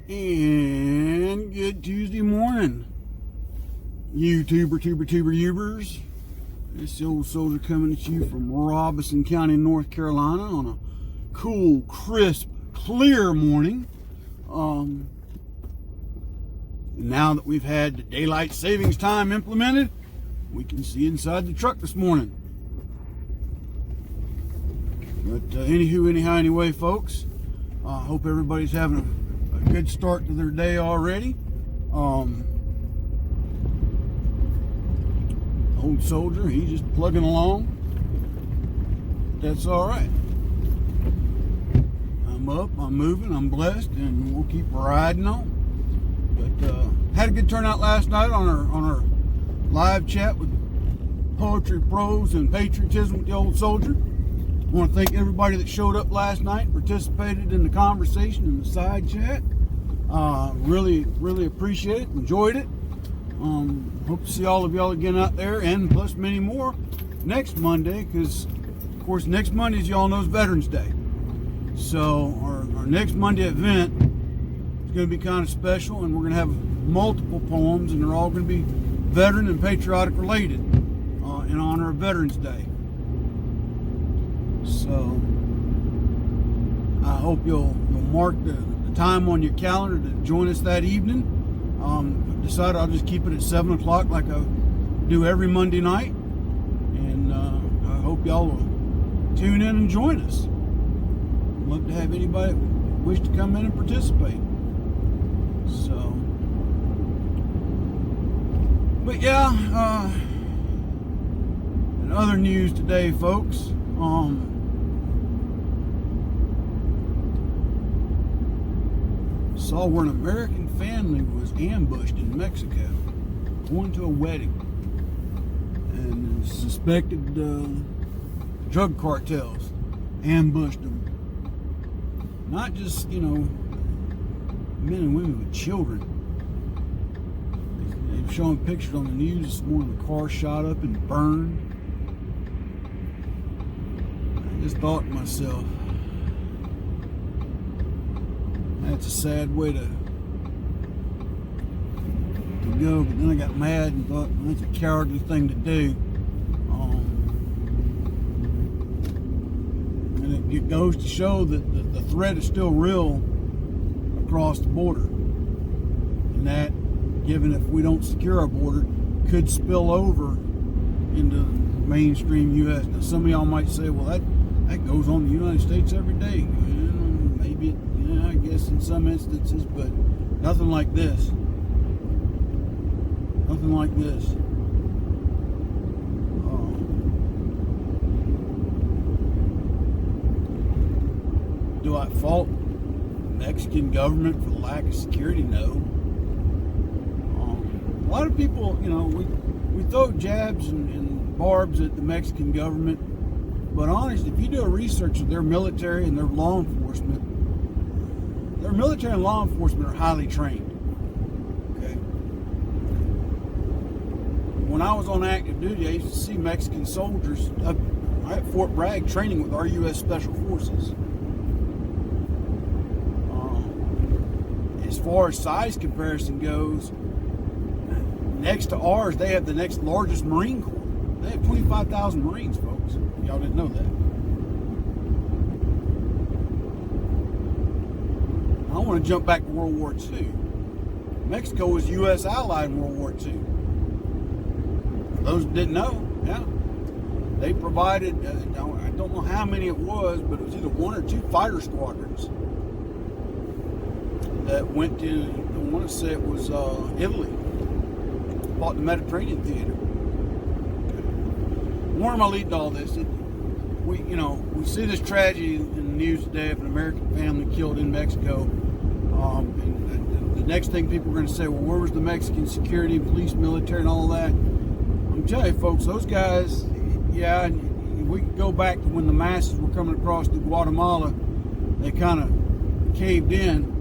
And good Tuesday morning, YouTubers. This old soldier coming at you from Robeson County, North Carolina on a cool, crisp, clear morning. Now that we've had the daylight savings time implemented, we can see inside the truck this morning. But anyway, folks, I hope everybody's having a good start to their day already. Old soldier, he's just plugging along. That's all right. I'm up, I'm moving, I'm blessed, and we'll keep riding on. But had a good turnout last night on our live chat with Poetry Pros and Patriotism with the Old Soldier. I want to thank everybody that showed up last night and participated in the conversation in the side chat. Really appreciate it, enjoyed it. Hope to see all of y'all again out there, and plus many more next Monday, because of course next Monday, as y'all know, is Veterans Day. So our next Monday event is going to be kind of special, and we're going to have multiple poems, and they're all going to be veteran and patriotic related in honor of Veterans Day. So I hope you'll mark the time on your calendar to join us that evening. I've decided I'll just keep it at 7 o'clock like I do every Monday night, and I hope y'all will tune in and join us. I'd love to have anybody that wish to come in and participate. So, but yeah, in other news today, folks, saw where an American family was ambushed in Mexico going to a wedding, and suspected drug cartels ambushed them. Not just, men and women, but children. They've shown pictures on the news this morning. The car shot up and burned. I just thought to myself, that's a sad way to go. But then I got mad and thought, well, that's a cowardly thing to do. And it goes to show that the threat is still real across the border. And that, given if we don't secure our border, could spill over into mainstream U.S. Now, some of y'all might say, well, that goes on in the United States every day. Maybe I guess in some instances, but nothing like this. Nothing like this. Do I fault the Mexican government for the lack of security? No. A lot of people, we throw jabs and barbs at the Mexican government, but honestly, if you do a research of their military and their law enforcement, their military and law enforcement are highly trained. Okay. When I was on active duty, I used to see Mexican soldiers up at Fort Bragg training with our U.S. Special Forces. As far as size comparison goes, next to ours, they have the next largest Marine Corps. They have 25,000 Marines, folks. Y'all didn't know that. I want to jump back to World War II. Mexico was a U.S. ally in World War II. For those that didn't know, yeah. They provided, I don't know how many it was, but it was either 1 or 2 fighter squadrons that went to, I want to say it was Italy, fought the Mediterranean theater. Where am I leading to all this? We see this tragedy in the news today of an American family killed in Mexico. And the next thing people are going to say, well, where was the Mexican security, police, military, and all that? I'm telling you, folks, those guys, yeah, and we can go back to when the masses were coming across to Guatemala. They kind of caved in.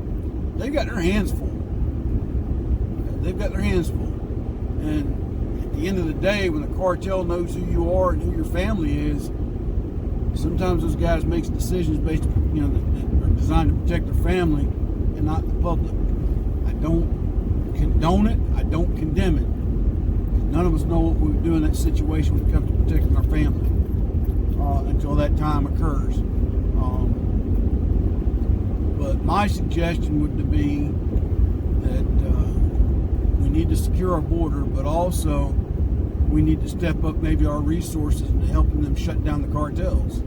They've got their hands full. They've got their hands full. And at the end of the day, when the cartel knows who you are and who your family is, sometimes those guys make decisions based, that are designed to protect their family and not the public. don't condone it. I don't condemn it. None of us know what we would do in that situation when it comes to protecting our family until that time occurs. But my suggestion would be that we need to secure our border, but also we need to step up maybe our resources into helping them shut down the cartels.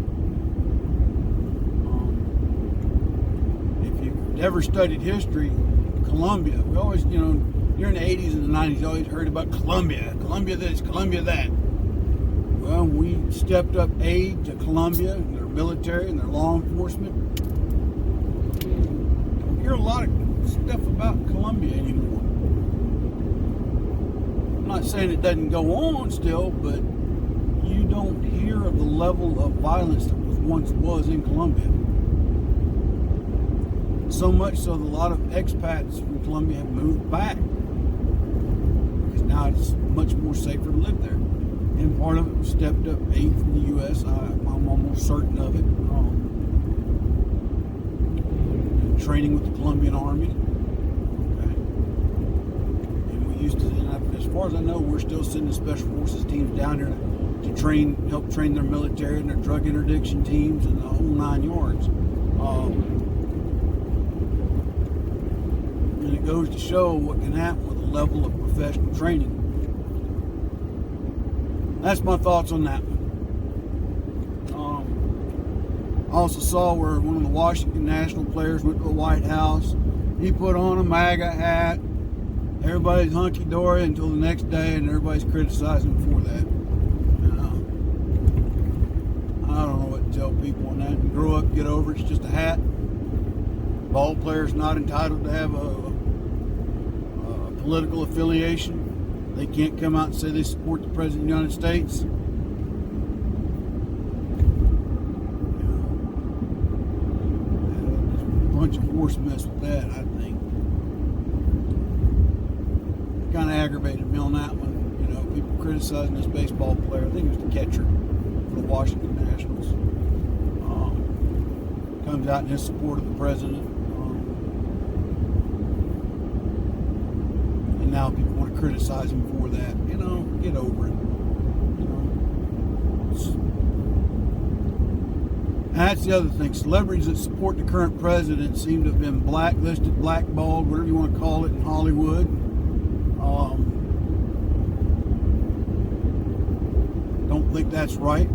If you've ever studied history, Colombia, we always, during the 80s and the 90s, you always heard about Colombia this, Colombia that. Well, we stepped up aid to Colombia and their military and their law enforcement. Don't hear a lot of stuff about Colombia anymore. I'm not saying it doesn't go on still, but you don't hear of the level of violence that once was in Colombia. So much so that a lot of expats from Colombia have moved back because now it's much more safer to live there. And part of it was stepped up aid from the U.S. I'm almost certain of it. Training with the Colombian Army. Okay. And we used to, as far as I know, we're still sending special forces teams down here to help train their military and their drug interdiction teams and the whole 9 yards. And it goes to show what can happen with a level of professional training. That's my thoughts on that one. I also saw where one of the Washington National players went to the White House. He put on a MAGA hat. Everybody's hunky-dory until the next day, and everybody's criticizing him for that. I don't know what to tell people on that. Grow up, get over it. It's just a hat. Ball player's not entitled to have a political affiliation. They can't come out and say they support the President of the United States. A bunch of horse mess with that, I think. Kind of aggravated me on that one. People criticizing this baseball player. I think it was the catcher for the Washington Nationals. Comes out in his support of the president. And now people want to criticize him for that. Get over it. And that's the other thing. Celebrities that support the current president seem to have been blacklisted, blackballed, whatever you want to call it, in Hollywood. Don't think that's right.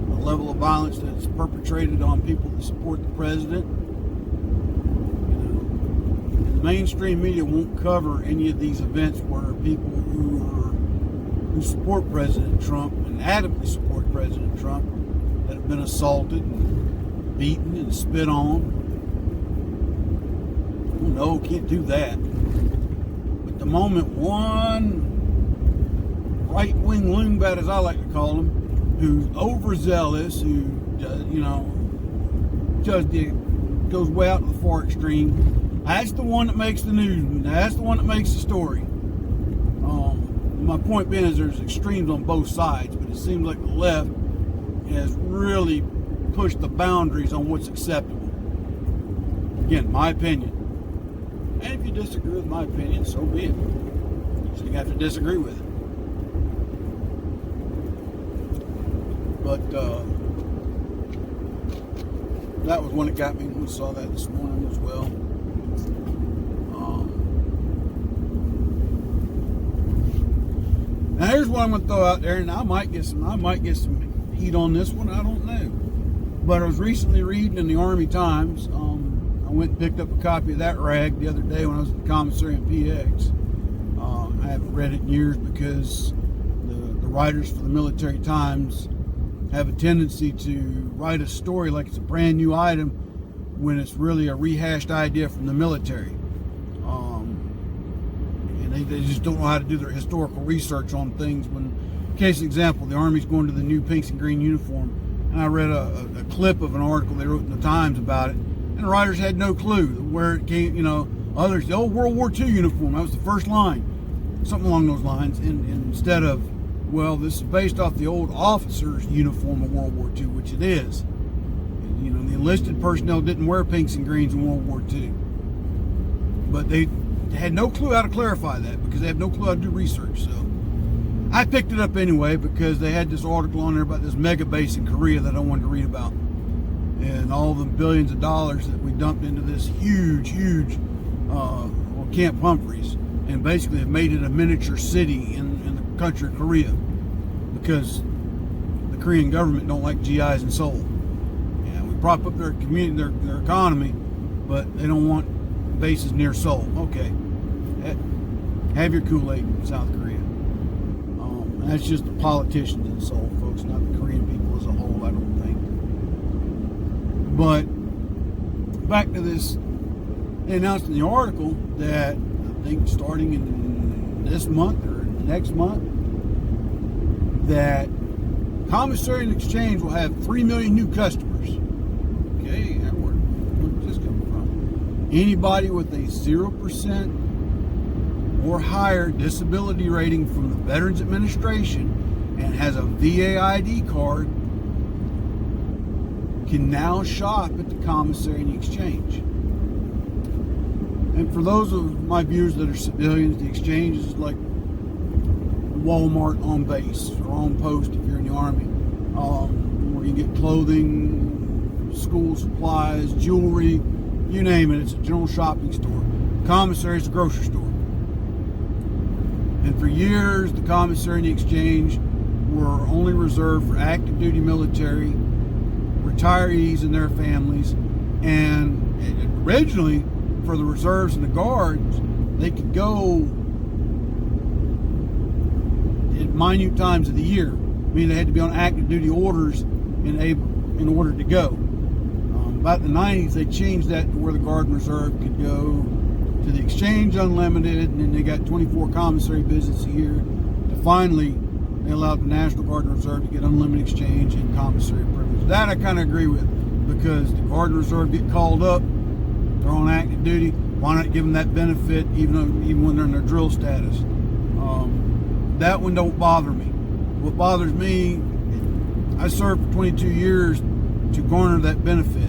The level of violence that's perpetrated on people that support the president. The mainstream media won't cover any of these events where people who support President Trump and adamantly support President Trump that have been assaulted and beaten and spit on. Oh, no, can't do that. But the moment one right-wing loonbat, as I like to call him, who's overzealous, who just goes way out to the far extreme, that's the one that makes the news. That's the one that makes the story. My point being is there's extremes on both sides, but it seems like the left has really pushed the boundaries on what's acceptable. Again, my opinion. And if you disagree with my opinion, so be it. So you have to disagree with it. But that was one that got me. We saw that this morning as well. Now here's what I'm going to throw out there, and I might get some heat on this one. I don't know. But I was recently reading in the Army Times. I went and picked up a copy of that rag the other day when I was at the commissary in PX. I haven't read it in years because the writers for the Military Times have a tendency to write a story like it's a brand new item when it's really a rehashed idea from the military. And they just don't know how to do their historical research on things. Case example, the Army's going to the new pinks and green uniform. And I read a clip of an article they wrote in the Times about it. And the writers had no clue where it came, others, the old World War II uniform, that was the first line. Something along those lines. And instead of, well, this is based off the old officer's uniform of World War II, which it is. You know, the enlisted personnel didn't wear pinks and greens in World War II. But they had no clue how to clarify that because they have no clue how to do research. So I picked it up anyway because they had this article on there about this mega base in Korea that I wanted to read about. And all the billions of dollars that we dumped into this huge Camp Humphreys, and basically have made it a miniature city in the country of Korea because the Korean government don't like GIs in Seoul. Yeah, we prop up their community, their economy, but they don't want bases near Seoul. Okay, have your Kool-Aid, South Korea. That's just the politicians in Seoul, folks, not the Korean people as a whole, I don't think. But back to this, they announced in the article that I think starting in this month or next month, that Commissary and Exchange will have 3 million new customers. Okay, where's this coming from? Anybody with a 0% or higher disability rating from the Veterans Administration and has a VA ID card can now shop at the Commissary and Exchange. And for those of my viewers that are civilians, the Exchange is like Walmart on base or on post if you're in the Army, where you get clothing, school supplies, jewelry, you name it. It's a general shopping store. Commissary is a grocery store. And for years, the Commissary and the Exchange were only reserved for active duty military, retirees and their families, and originally for the reserves and the guards, they could go at minute times of the year. I mean, they had to be on active duty orders in order to go. About the 90s, they changed that to where the Guard and Reserve could go to the Exchange unlimited, and then they got 24 commissary visits a year. To finally, they allowed the National Guard and Reserve to get unlimited exchange and commissary privilege. That I kind of agree with, because the Guard and Reserve get called up, they're on active duty. Why not give them that benefit even when they're in their drill status? That one don't bother me. What bothers me, I served for 22 years to garner that benefit.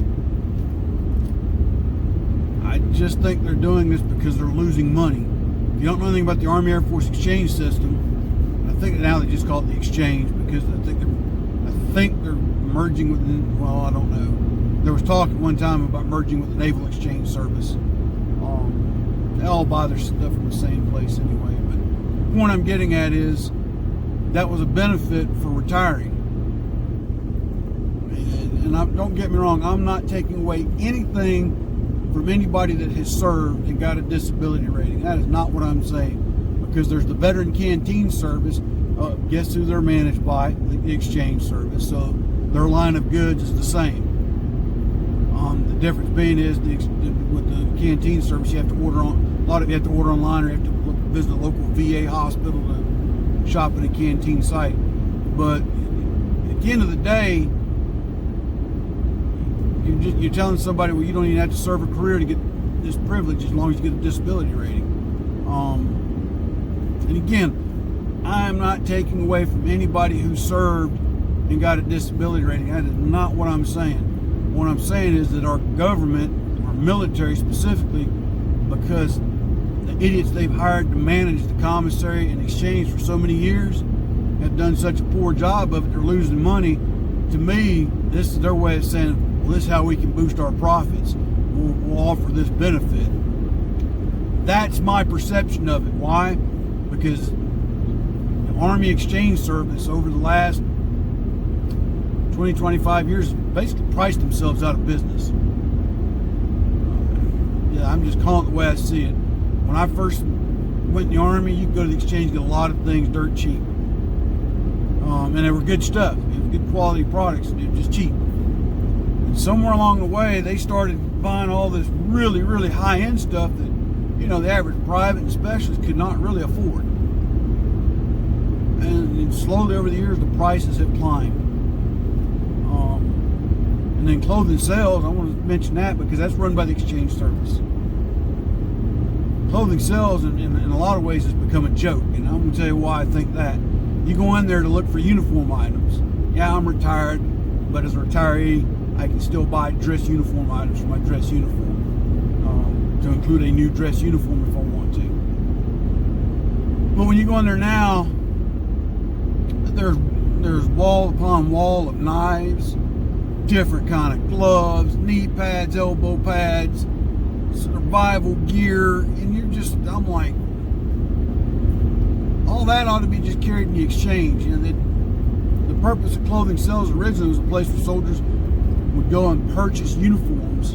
I just think they're doing this because they're losing money. If you don't know anything about the Army Air Force exchange system, I think now they just call it the exchange because I think they're merging with, well, I don't know. There was talk at one time about merging with the Naval Exchange Service. They all buy their stuff from the same place anyway. But the point I'm getting at is that was a benefit for retiring. And don't get me wrong, I'm not taking away anything from anybody that has served and got a disability rating. That is not what I'm saying. Because there's the Veteran Canteen Service. Guess who they're managed by? The Exchange Service. So their line of goods is the same. The difference being is with the canteen service, you have to order on. A lot of you have to order online, or you have to visit a local VA hospital to shop at a canteen site. But at the end of the day, you're telling somebody, well, you don't even have to serve a career to get this privilege as long as you get a disability rating. And again, I'm not taking away from anybody who served and got a disability rating. That is not what I'm saying. What I'm saying is that our government, our military specifically, because the idiots they've hired to manage the commissary and exchange for so many years have done such a poor job of it, they're losing money. To me, this is their way of saying, well, this is how we can boost our profits. We'll offer this benefit. That's my perception of it. Why? Because the Army Exchange Service over the last 20, 25 years basically priced themselves out of business. Yeah, I'm just calling it the way I see it. When I first went in the Army, you could go to the Exchange and get a lot of things dirt cheap. And they were good stuff. They were good quality products. They were just cheap. And somewhere along the way, they started buying all this really, really high-end stuff that, you know, the average private and specialist could not really afford. And slowly over the years, the prices have climbed. And then clothing sales, I want to mention that because that's run by the Exchange Service. Clothing sales, in a lot of ways, has become a joke. And I'm going to tell you why I think that. You go in there to look for uniform items. Yeah, I'm retired, but as a retiree, I can still buy dress uniform items for my dress uniform, to include a new dress uniform if I want to. But when you go in there now, there's wall upon wall of knives, different kind of gloves, knee pads, elbow pads, survival gear, and I'm like, all that ought to be just carried in the exchange. You know, the purpose of clothing sales originally was a place where soldiers would go and purchase uniforms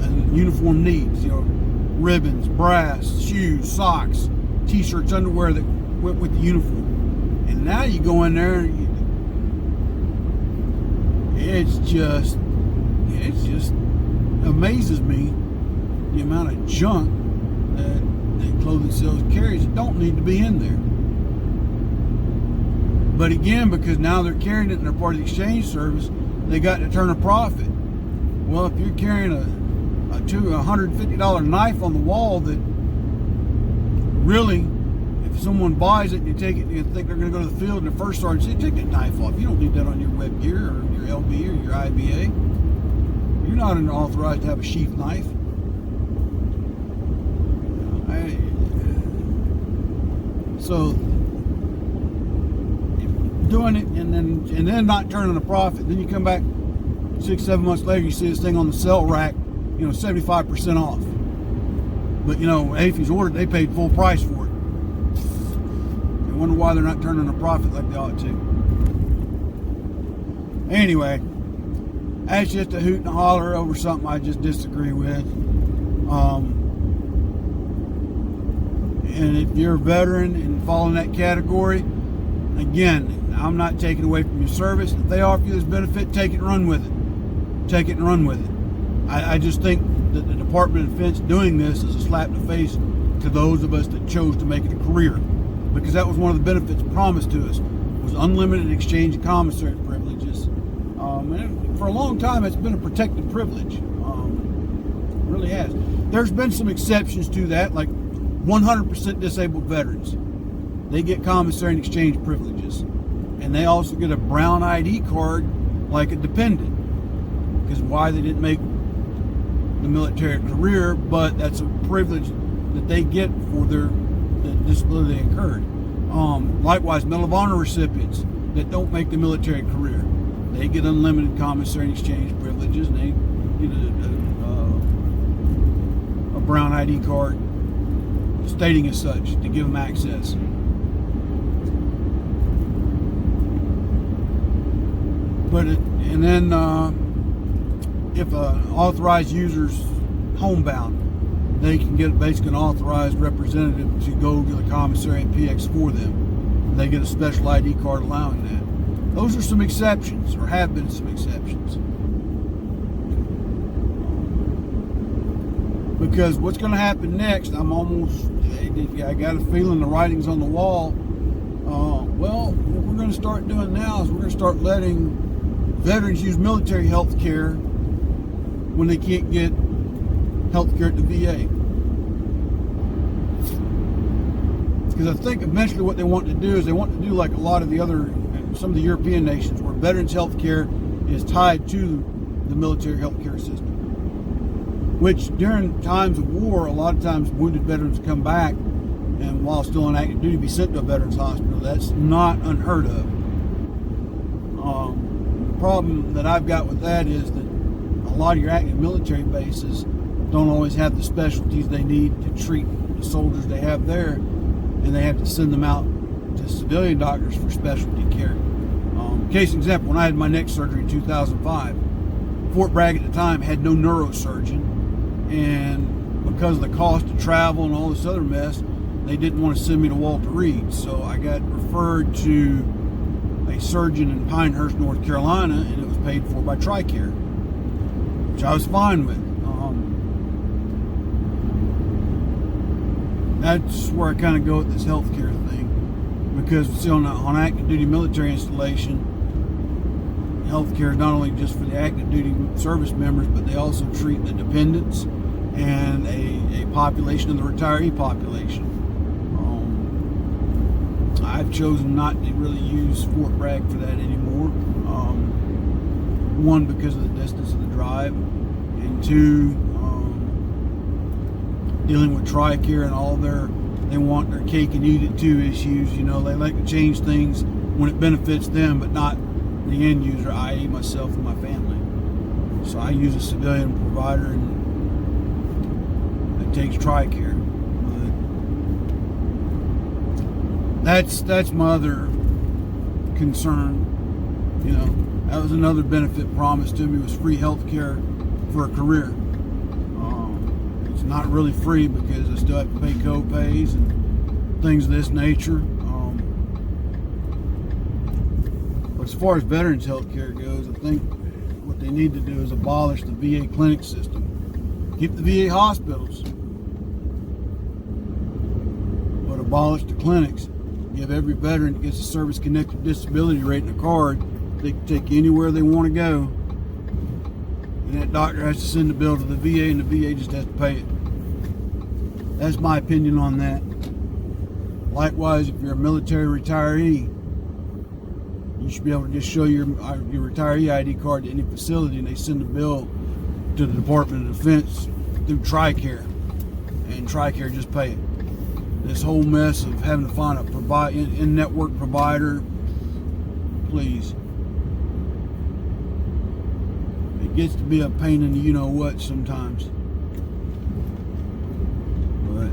and uniform needs. You know, ribbons, brass, shoes, socks, t-shirts, underwear that went with the uniform. And now you go in there, and it just amazes me the amount of junk that clothing sales carries that don't need to be in there. But again, because now they're carrying it and they're part of the exchange service, they got to turn a profit. Well, if you're carrying a $150 knife on the wall that really, if someone buys it and you take it and you think they're going to go to the field and the first sergeant says, take that knife off. You don't need that on your web gear or your LB or your IBA. You're not authorized to have a sheath knife. So doing it and then not turning a profit. Then you come back 6-7 months later, you see this thing on the sale rack, 75% off. But hey, if he's ordered, they paid full price for it. I wonder why they're not turning a profit like they ought to. Anyway, that's just a hoot and a holler over something I just disagree with. And if you're a veteran and fall in that category, again, I'm not taking away from your service. If they offer you this benefit, take it and run with it. Take it and run with it. I just think that the Department of Defense doing this is a slap in the face to those of us that chose to make it a career, because that was one of the benefits promised to us, was unlimited exchange of commissary privileges. And for a long time, it's been a protected privilege. It really has. There's been some exceptions to that, like 100% disabled veterans. They get commissary and exchange privileges. And they also get a brown ID card like a dependent. Because why they didn't make the military career, but that's a privilege that they get for the disability they incurred. Likewise, Medal of Honor recipients that don't make the military career, they get unlimited commissary and exchange privileges, and they get a brown ID card stating as such to give them access. But if an authorized user's homebound, they can get basically an authorized representative to go to the commissary and PX for them. They get a special ID card allowing that. Those are some exceptions, or have been some exceptions. Because what's going to happen next, I got a feeling the writing's on the wall. Well, what we're going to start doing now is we're going to start letting veterans use military health care when they can't get health care at the VA. Because I think eventually what they want to do is they want to do like a lot of some of the European nations, where veterans health care is tied to the military health care system. Which during times of war, a lot of times wounded veterans come back and while still on active duty be sent to a veterans hospital. That's not unheard of. The problem that I've got with that is that a lot of your active military bases don't always have the specialties they need to treat the soldiers they have there, and they have to send them out to civilian doctors for specialty care. Case in example, when I had my neck surgery in 2005, Fort Bragg at the time had no neurosurgeon, and because of the cost of travel and all this other mess, they didn't want to send me to Walter Reed. So I got referred to a surgeon in Pinehurst, North Carolina, and it was paid for by TRICARE, which I was fine with. That's where I kind of go with this healthcare thing, because see, on active duty military installation, healthcare is not only just for the active duty service members, but they also treat the dependents and a population of the retiree population. I've chosen not to really use Fort Bragg for that anymore. One, because of the distance of the drive, and two, dealing with TRICARE and all they want their cake and eat it too issues. You know, they like to change things when it benefits them, but not the end user, i.e. myself and my family. So I use a civilian provider, and it takes TRICARE. That's my other concern. You know, that was another benefit promised to me, was free health care for a career. It's not really free because I still have to pay co-pays and things of this nature. But as far as veterans health care goes, I think what they need to do is abolish the VA clinic system. Keep the VA hospitals, but abolish the clinics. Give every veteran that gets a service-connected disability rate in a card. They can take you anywhere they want to go, and that doctor has to send the bill to the VA, and the VA just has to pay it. That's my opinion on that. Likewise, if you're a military retiree, you should be able to just show your retiree ID card to any facility, and they send a bill to the Department of Defense through TRICARE, and TRICARE just pay it. This whole mess of having to find a in-network provider, please. It gets to be a pain in the you-know-what sometimes. But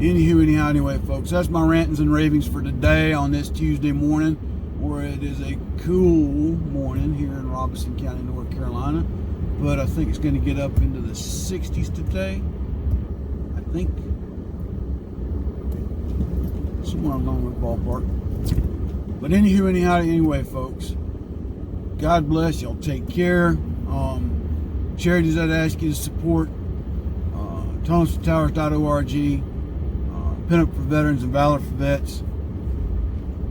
anyhow, anyway, folks, that's my rantings and ravings for today on this Tuesday morning, where it is a cool morning here in Robeson County, North Carolina. But I think it's going to get up into the 60s today. I think. Somewhere along the ballpark. But anyway, folks, God bless. Y'all take care. Charities I'd ask you to support, ThoughtsOfAnOldSoldier.org, Pin Up for Veterans and Valor for Vets.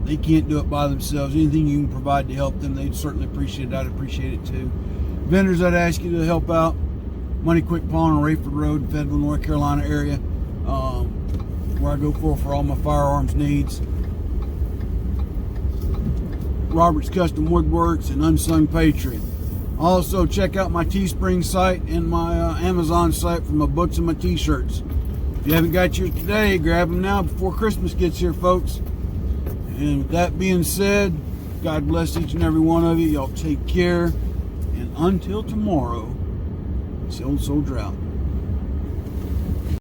They can't do it by themselves. Anything you can provide to help them, they'd certainly appreciate it. I'd appreciate it too. Vendors I'd ask you to help out, Money Quick Pawn on Rayford Road in Fayetteville, North Carolina area, where I go for all my firearms needs. Robert's Custom Woodworks and Unsung Patriot. Also, check out my Teespring site and my Amazon site for my books and my t-shirts. If you haven't got yours today, grab them now before Christmas gets here, folks. And with that being said, God bless each and every one of you. Y'all take care. And until tomorrow, it's the old soldier out.